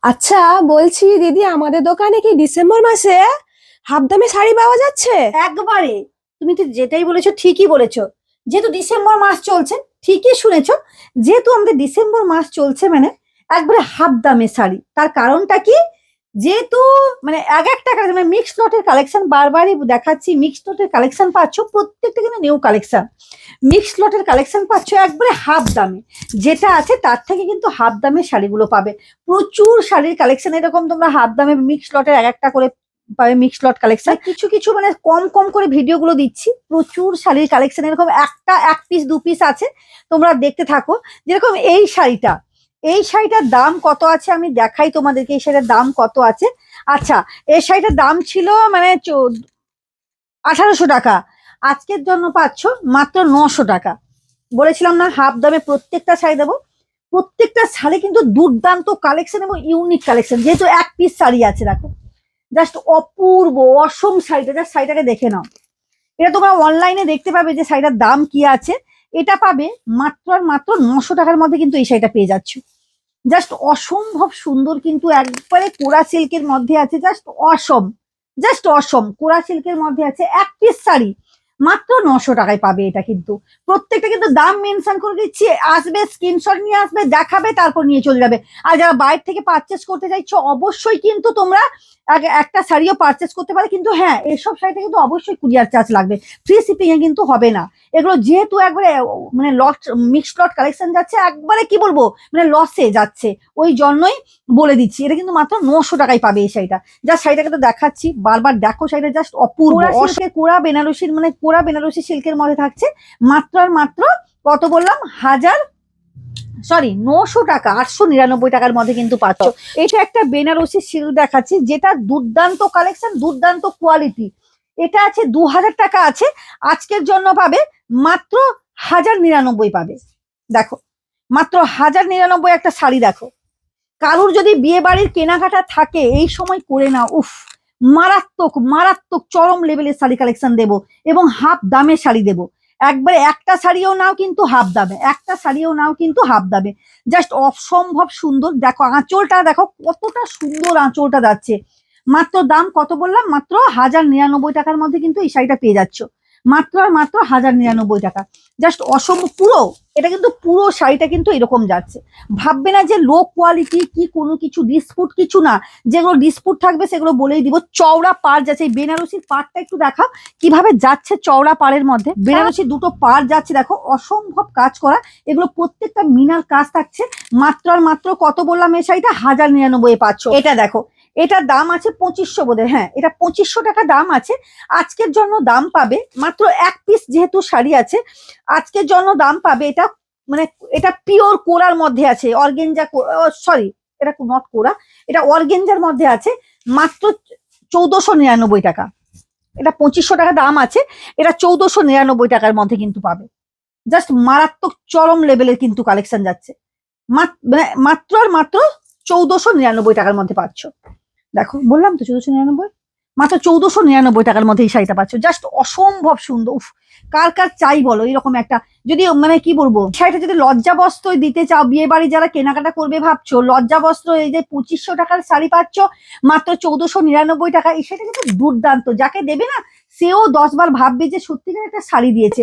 আচ্ছা, বলছি দিদি, আমাদের দোকানে কি ডিসেম্বর মাসে হাফ দামে শাড়ি পাওয়া যাচ্ছে? একবারে তুমি তো যেটাই বলেছো ঠিকই বলেছো। যেহেতু ডিসেম্বর মাস চলছে, ঠিকই শুনেছো। যেহেতু আমাদের ডিসেম্বর মাস চলছে মানে একবারে হাফ দামে শাড়ি। তার কারণটা কি? যেহেতু মানে এক একটা মানে মিক্স লটের কালেকশন বারবারই দেখাচ্ছি, মিক্স লটের কালেকশন পাচ্ছ, প্রত্যেকটা কিন্তু নিউ কালেকশন। মিক্স লটের কালেকশন পাচ্ছ একবারে হাফ দামে। যেটা আছে তার থেকে কিন্তু হাফ দামে শাড়িগুলো পাবে। প্রচুর শাড়ির কালেকশন এরকম তোমরা হাফ দামে মিক্স লটের এক একটা করে পাবে। মিক্স লট কালেকশন কিছু কিছু মানে কম কম করে ভিডিও গুলো দিচ্ছি। প্রচুর শাড়ির কালেকশন এরকম একটা এক পিস দু পিস আছে, তোমরা দেখতে থাকো। যেরকম এই শাড়িটার দাম কত আছে আমি দেখাই তোমাদেরকে। এই শাড়িটার দাম কত আছে? আচ্ছা, এই শাড়িটার দাম ছিল মানে 1800 টাকা। আজকের জন্য পাচ্ছ মাত্র 900 টাকা। বলেছিলাম না হাফ দামে প্রত্যেকটা শাড়ি দেবো। প্রত্যেকটা শাড়ি কিন্তু দুর্দান্ত কালেকশন এবং ইউনিক কালেকশন। যেহেতু এক পিস শাড়ি আছে, দেখো জাস্ট অপূর্ব অসম শাড়িটা। জাস্ট শাড়িটাকে দেখে নাও। এটা তোমরা অনলাইনে দেখতে পাবে যে শাড়িটার দাম কি আছে। এটা পাবে মাত্র আর মাত্র 900 টাকার মধ্যে কিন্তু এই শাড়িটা পেয়ে যাচ্ছ। জাস্ট অসম্ভব সুন্দর, কিন্তু একবারে কোরা সিল্কের মধ্যে আছে। জাস্ট অসম, জাস্ট অসম কোরা সিল্কের মধ্যে আছে। এক পিস শাড়ি মাত্র 900 টাকায় পাবে এটা। কিন্তু প্রত্যেকটা কিন্তু দাম মেনশন করে দিচ্ছি। আসবে, স্ক্রিনশট নিয়ে আসবে, দেখাবে, তারপর নিয়ে চলে যাবে। আর যারা বাইরে থেকে পারচেস করতে চাইছো অবশ্যই কিন্তু তোমরা একটা শাড়িও পারচেস করতে পারে। কিন্তু হ্যাঁ, এসব শাড়িতে কিন্তু অবশ্যই কুরিয়ার চার্জ লাগবে। ফ্রি শিপিং এ কিন্তু হবে না এগুলো। যেহেতু একবারে মানে লট, মিক্সড লট কালেকশন যাচ্ছে, একবারে কি বলবো মানে লসে যাচ্ছে। ওই জন্যই বলে দিচ্ছি, এটা কিন্তু মাত্র 900 টাকায় পাবে এই শাড়িটা। যা শাড়িটাকে তো দেখাচ্ছি বারবার, দেখো শাড়িটা জাস্ট অপূর্ব। কোরা বেনারসির মানে কোরা বেনারসি সিল্কের মধ্যে থাকছে। মাত্র আর মাত্র কত বললাম? 900 টাকা, 899 টাকার মধ্যে কিন্তু পাচ্ছ। এটা একটা বেনারসি সিল্ক দেখাচ্ছি, যেটা দুর্দান্ত কালেকশন, দুর্দান্ত কোয়ালিটি। এটা আছে 2000 টাকা আছে। আজকের জন্য পাবে মাত্র 1099 পাবে। দেখো মাত্র 1099 একটা শাড়ি। দেখো কারুর যদি বিয়ে বাড়ির কেনাকাটা থাকে এই সময় করে নাও। উফ, মারাত্মক মারাত্মক চরম লেভেলের শাড়ি কালেকশন দেবো এবং হাফ দামে শাড়ি দেবো। একবারে একটা শাড়িও নাও কিন্তু হাফ দামে, একটা শাড়িও নাও কিন্তু হাফ দামে। জাস্ট অসম্ভব সুন্দর। দেখো আঁচলটা, দেখো কতটা সুন্দর আঁচলটা যাচ্ছে। মাত্র দাম কত বললাম? মাত্র 1099 টাকার মধ্যে কিন্তু এই শাড়িটা পেয়ে যাচ্ছ। মাত্র আর মাত্র 1099 টাকা। জাস্ট অসম্ভব। পুরো এটা কিন্তু পুরো শাড়িটা কিন্তু এরকম যাচ্ছে। ভাববে না যে লো কোয়ালিটি কি কোনো কিছু ডিসপুট কিছু না। যেগুলো ডিসপুট থাকবে সেগুলো বলেই দিব। চওড়া পাড় যাচ্ছে। এই বেনারসির পাড়টা একটু দেখাও কিভাবে যাচ্ছে চওড়া পাড়ের মধ্যে। বেনারসি দুটো পাড় যাচ্ছে, দেখো অসম্ভব কাজ করা। এগুলো প্রত্যেকটা মিনার কাজ থাকছে। মাত্র আর মাত্র কত বললাম? এই শাড়িটা 1099 পাচ্ছ। এটা দেখো, এটার দাম আছে 2500 বোধ হয়। হ্যাঁ, এটা 2500 টাকা দাম আছে। আজকের জন্য দাম পাবে মাত্র এক পিস, যেহেতু শাড়ি আছে আজকের জন্য দাম পাবে এটা মানে এটা পিওর কোরার মধ্যে আছে। অর্গেঞ্জা, সরি এটা নট কোরা, এটা অর্গেঞ্জার মধ্যে আছে। মাত্র 1499 টাকা। এটা 2500 টাকা দাম আছে। এটা 1499 টাকার মধ্যে কিন্তু পাবে। জাস্ট মারাত্মক চরম লেভেলের কিন্তু কালেকশন যাচ্ছে। মাত্র আর মাত্র 1499 টাকার মধ্যে পাচ্ছ। দেখো বললাম তো 1499। মাত্র 1499 টাকার মধ্যে এই শাড়িটা পাচ্ছ। জাস্ট অসম্ভব সুন্দর। উফ, কার কার চাই বলো এরকম একটা। যদি মানে কি বলবো, শাড়িটা যদি লজ্জা বস্ত্র দিতে চাও, বিয়ে বাড়ি যারা কেনাকাটা করবে ভাবছো, লজ্জা বস্ত্র এই যে 2500 টাকার শাড়ি পাচ্ছ মাত্র 1499 টাকা। এই শাড়িটা কিন্তু দুর্দান্ত। যাকে দেবে না সেও 10 বার ভাববে যে সত্যিকার একটা শাড়ি দিয়েছে।